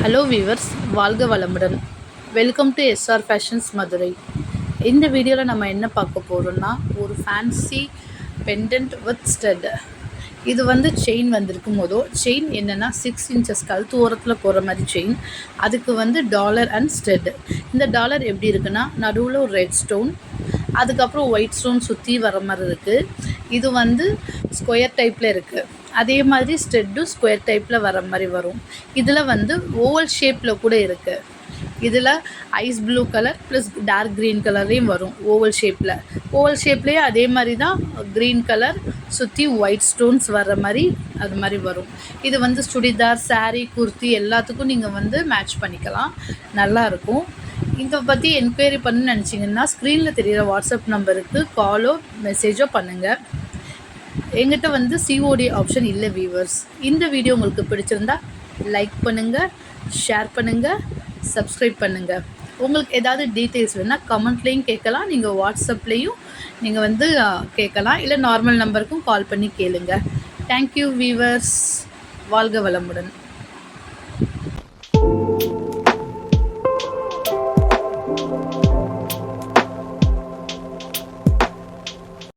Hello viewers, வாழ்க வளமுடன். Welcome to SR Fashions Madurai. இந்த வீடியோவில் நம்ம என்ன பார்க்க போகிறோம்னா, ஒரு ஃபேன்சி பெண்டன்ட் வித் ஸ்டட். இது செயின் வந்திருக்கும் போதோ, செயின் என்னென்னா 6 இன்ச்சஸ் கழுத்து ஓரத்தில் போகிற மாதிரி செயின். அதுக்கு டாலர் அண்ட் ஸ்டட். இந்த டாலர் எப்படி இருக்குன்னா, நடுவில் ஒரு ரெட் ஸ்டோன், அதுக்கப்புறம் ஒயிட் ஸ்டோன் சுற்றி வர மாதிரி இருக்குது. இது ஸ்கொயர் டைப்பில் இருக்குது. அதே மாதிரி ஸ்டெட்டும் ஸ்கொயர் டைப்பில் வர மாதிரி வரும். இதில் ஓவல் ஷேப்பில் கூட இருக்குது. இதில் ice blue colour plus dark green கலர்லேயும் வரும். ஓவல் ஷேப்லேயே அதே மாதிரி தான் க்ரீன் கலர் சுற்றி ஒயிட் ஸ்டோன்ஸ் வர்ற மாதிரி அது மாதிரி வரும். இது சுடிதார், சாரீ, குர்த்தி எல்லாத்துக்கும் நீங்கள் மேட்ச் பண்ணிக்கலாம். நல்லாயிருக்கும். இதை பற்றி என்கொயரி பண்ணணும்னு நினச்சிங்கன்னா, ஸ்க்ரீனில் தெரிகிற வாட்ஸ்அப் நம்பருக்கு காலோ மெசேஜோ பண்ணுங்கள். எங்கிட்ட சிஓடி ஆப்ஷன் இல்லை வீவர்ஸ். இந்த வீடியோ உங்களுக்கு பிடிச்சிருந்தா லைக் பண்ணுங்கள், ஷேர் பண்ணுங்கள், சப்ஸ்கிரைப் பண்ணுங்கள். உங்களுக்கு ஏதாவது டீட்டெயில்ஸ் வேணால் கமெண்ட்லேயும் கேட்கலாம், நீங்கள் வாட்ஸ்அப்லேயும் நீங்கள் கேட்கலாம், இல்லை நார்மல் நம்பருக்கும் கால் பண்ணி கேளுங்க. Thank you viewers. வாழ்க வளமுடன்.